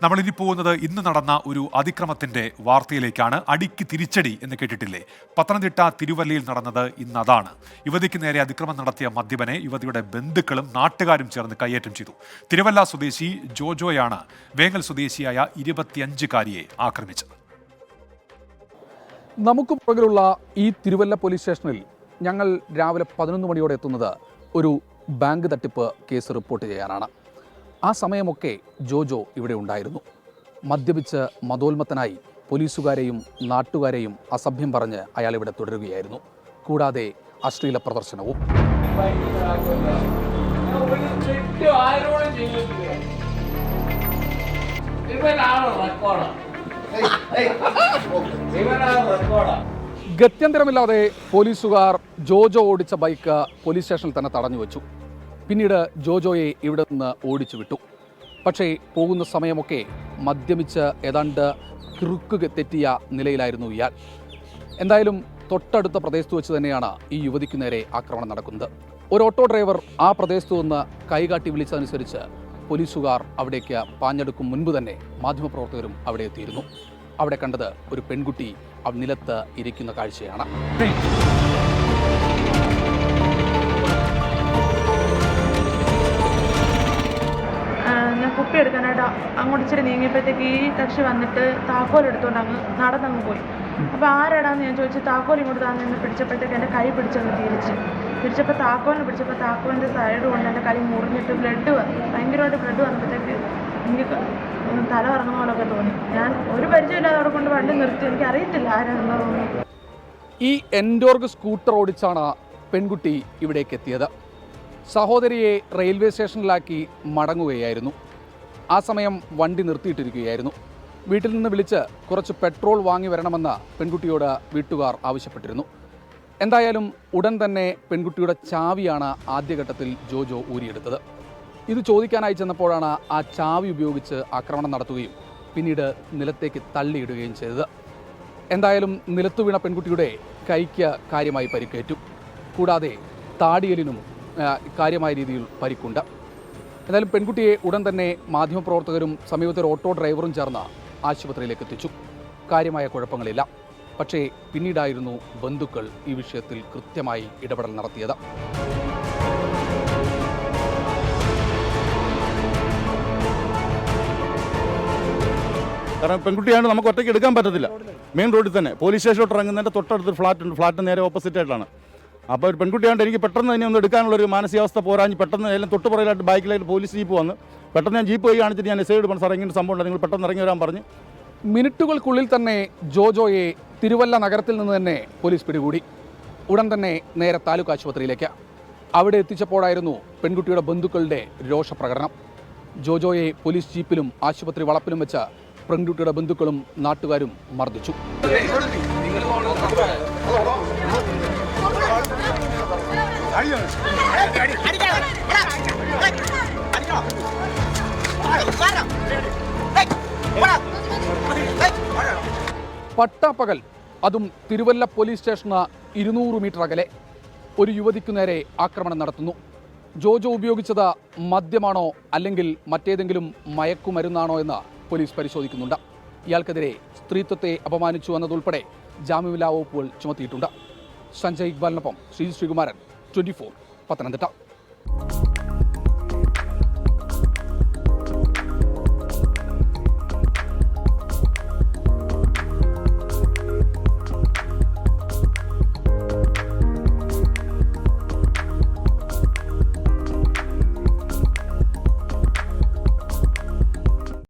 നമ്മളിനി പോകുന്നത് ഇന്ന് നടന്ന ഒരു അതിക്രമത്തിന്റെ വാർത്തയിലേക്കാണ്. അടിക്ക് തിരിച്ചടി എന്ന് കേട്ടിട്ടില്ലേ? പത്തനംതിട്ട തിരുവല്ലയിൽ നടന്നത് ഇന്ന് അതാണ്. യുവതിക്ക് നേരെ അതിക്രമം നടത്തിയ മദ്യപനെ യുവതിയുടെ ബന്ധുക്കളും നാട്ടുകാരും ചേർന്ന് കയ്യേറ്റം ചെയ്തു. തിരുവല്ല സ്വദേശി ജോജോയാണ് വേങ്ങൽ സ്വദേശിയായ 25-കാരിയെ ആക്രമിച്ചത്. നമുക്ക് പുറകിലുള്ള ഈ തിരുവല്ല പോലീസ് സ്റ്റേഷനിൽ ഞങ്ങൾ രാവിലെ 11 മണിയോടെ എത്തുന്നത് ഒരു ബാങ്ക് തട്ടിപ്പ് കേസ് റിപ്പോർട്ട് ചെയ്യാനാണ്. ആ സമയമൊക്കെ ജോജോ ഇവിടെ ഉണ്ടായിരുന്നു. മദ്യപിച്ച് മതോന്മത്തനായി പോലീസുകാരെയും നാട്ടുകാരെയും അസഭ്യം പറഞ്ഞ് അയാൾ ഇവിടെ തുടരുകയായിരുന്നു. കൂടാതെ അശ്ലീല പ്രദർശനവും. ഗത്യന്തരമില്ലാതെ പോലീസുകാർ ജോജോ ഓടിച്ച ബൈക്ക് പോലീസ് സ്റ്റേഷനിൽ തന്നെ തടഞ്ഞു വെച്ചു. പിന്നീട് ജോജോയെ ഇവിടെ നിന്ന് ഓടിച്ചു വിട്ടു. പക്ഷേ പോകുന്ന സമയമൊക്കെ മദ്യപിച്ച് ഏതാണ്ട് കിറുക്ക് തെറ്റിയ നിലയിലായിരുന്നു ഇയാൾ. എന്തായാലും തൊട്ടടുത്ത പ്രദേശത്ത് വെച്ച് തന്നെയാണ് ഈ യുവതിക്ക് നേരെ ആക്രമണം നടക്കുന്നത്. ഒരു ഓട്ടോ ഡ്രൈവർ ആ പ്രദേശത്തു നിന്ന് കൈകാട്ടി വിളിച്ചതനുസരിച്ച് പോലീസുകാർ അവിടേക്ക് പാഞ്ഞെടുക്കും മുൻപ് തന്നെ മാധ്യമപ്രവർത്തകരും അവിടെ എത്തിയിരുന്നു. അവിടെ കണ്ടത് ഒരു പെൺകുട്ടി നിലത്ത് ഇരിക്കുന്ന കാഴ്ചയാണ്. ഞാൻ കുപ്പി എടുക്കാനായിട്ട് അങ്ങോട്ട് ഇച്ചിരി നീങ്ങിയപ്പോഴത്തേക്ക് ഈ കക്ഷി വന്നിട്ട് താക്കോൽ എടുത്തുകൊണ്ട് നടന്നങ്ങ് പോയി. അപ്പോൾ ആരാടാന്ന് ഞാൻ ചോദിച്ചു. താക്കോൽ ഇങ്ങോട്ട് താന്ന് പിടിച്ചപ്പോഴത്തേക്ക് എൻ്റെ കൈ പിടിച്ചങ്ങ് പിടിച്ചപ്പോൾ താക്കോലിൻ്റെ സൈഡ് കൊണ്ട് എൻ്റെ കൈ മുറിഞ്ഞിട്ട് ബ്ലഡ് വന്നു. ഭയങ്കരമായിട്ട് ബ്ലഡ് വന്നപ്പോഴത്തേക്ക് എനിക്ക് തല കറങ്ങുന്ന പോലൊക്കെ തോന്നി. ഞാൻ ഒരു പരിചയമില്ലാതെ അവിടെ കൊണ്ട് വണ്ടി നിർത്തി. എനിക്ക് അറിയത്തില്ല ആരാണെന്ന് തോന്നുന്നു. ഈ എൻഡോർഗ് സ്കൂട്ടർ ഓടിച്ചാണ് പെൺകുട്ടി ഇവിടേക്ക് എത്തിയത്. സഹോദരിയെ റെയിൽവേ സ്റ്റേഷനിലാക്കി മടങ്ങുകയായിരുന്നു. ആ സമയം വണ്ടി നിർത്തിയിട്ടിരിക്കുകയായിരുന്നു. വീട്ടിൽ നിന്ന് വിളിച്ച് കുറച്ച് പെട്രോൾ വാങ്ങി വരണമെന്ന് പെൺകുട്ടിയോട് വീട്ടുകാർ ആവശ്യപ്പെട്ടിരുന്നു. എന്തായാലും ഉടൻ തന്നെ പെൺകുട്ടിയുടെ ചാവിയാണ് ആദ്യഘട്ടത്തിൽ ജോജോ ഊരിയെടുത്തത്. ഇത് ചോദിക്കാനായി ചെന്നപ്പോഴാണ് ആ ചാവി ഉപയോഗിച്ച് ആക്രമണം നടത്തുകയും പിന്നീട് നിലത്തേക്ക് തള്ളിയിടുകയും ചെയ്തത്. എന്തായാലും നിലത്തു വീണ പെൺകുട്ടിയുടെ കൈക്ക് കാര്യമായി പരിക്കേറ്റു. കൂടാതെ താടിയലിനും കാര്യമായ രീതിയിൽ പരിക്കുണ്ട്. എന്തായാലും പെൺകുട്ടിയെ ഉടൻ തന്നെ മാധ്യമപ്രവർത്തകരും സമീപത്തെ ഒരു ഓട്ടോ ഡ്രൈവറും ചേർന്ന് ആശുപത്രിയിലേക്ക് എത്തിച്ചു. കാര്യമായ കുഴപ്പങ്ങളില്ല. പക്ഷേ പിന്നീടായിരുന്നു ബന്ധുക്കൾ ഈ വിഷയത്തിൽ കൃത്യമായി ഇടപെടൽ നടത്തിയത്. കാരണം പെൺകുട്ടിയാണ്, നമുക്ക് ഒറ്റയ്ക്ക് എടുക്കാൻ പറ്റത്തില്ല. മെയിൻ റോഡിൽ തന്നെ പോലീസ് സ്റ്റേഷനിലോട്ട് ഇറങ്ങുന്നതിൻ്റെ തൊട്ടടുത്ത് ഫ്ലാറ്റ് ഉണ്ട്. ഫ്ലാറ്റ് നേരെ ഓപ്പോസിറ്റ് ആയിട്ടാണ്. അപ്പോൾ ഒരു പെൺകുട്ടിയാണ്ട് എനിക്ക് പെട്ടെന്ന് തന്നെ ഒന്ന് എടുക്കാനുള്ളൊരു മാനസികാവസ്ഥ പോരാഞ്ഞ് പെട്ടെന്ന് എല്ലാം തൊട്ട് പുറകിലായിട്ട് ബൈക്കിലായിട്ട് പോലീസ് ജീപ്പ് വന്ന് പെട്ടെന്ന് ഞാൻ ജീപ്പ് പോയി കാണിച്ചിട്ട് ഞാൻ എസ്ഐയോട് പറഞ്ഞു, സാർ ഇങ്ങനെ സംഭവം ഉണ്ട്, നിങ്ങൾ പെട്ടെന്ന് ഇറങ്ങി വരാൻ പറഞ്ഞു. മിനിറ്റുകൾക്കുള്ളിൽ തന്നെ ജോജോയെ തിരുവല്ല നഗരത്തിൽ നിന്ന് തന്നെ പോലീസ് പിടികൂടി. ഉടൻ തന്നെ നേരെ താലൂക്ക് ആശുപത്രിയിലേക്ക്. അവിടെ എത്തിച്ചപ്പോഴായിരുന്നു പെൺകുട്ടിയുടെ ബന്ധുക്കളുടെ രോഷപ്രകടനം. ജോജോയെ പോലീസ് ജീപ്പിലും ആശുപത്രി വളപ്പിലും വെച്ച് പെൺകുട്ടിയുടെ ബന്ധുക്കളും നാട്ടുകാരും മർദ്ദിച്ചു. പട്ടാപ്പകൽ, അതും തിരുവല്ല പോലീസ് സ്റ്റേഷന് 200 മീറ്റർ അകലെ ഒരു യുവതിക്കു നേരെ ആക്രമണം നടത്തുന്നു. ജോജോ ഉപയോഗിച്ചത് മദ്യമാണോ അല്ലെങ്കിൽ മറ്റേതെങ്കിലും മയക്കുമരുന്നാണോ എന്ന് പോലീസ് പരിശോധിക്കുന്നുണ്ട്. ഇയാൾക്കെതിരെ സ്ത്രീത്വത്തെ അപമാനിച്ചു എന്നതുൾപ്പെടെ ജാമ്യമില്ലാ വകുപ്പുകൾ ചുമത്തിയിട്ടുണ്ട്. സഞ്ജയ് ഇക്ബാലിനൊപ്പം ശ്രീകുമാരൻ, 24 പത്തനംതിട്ട.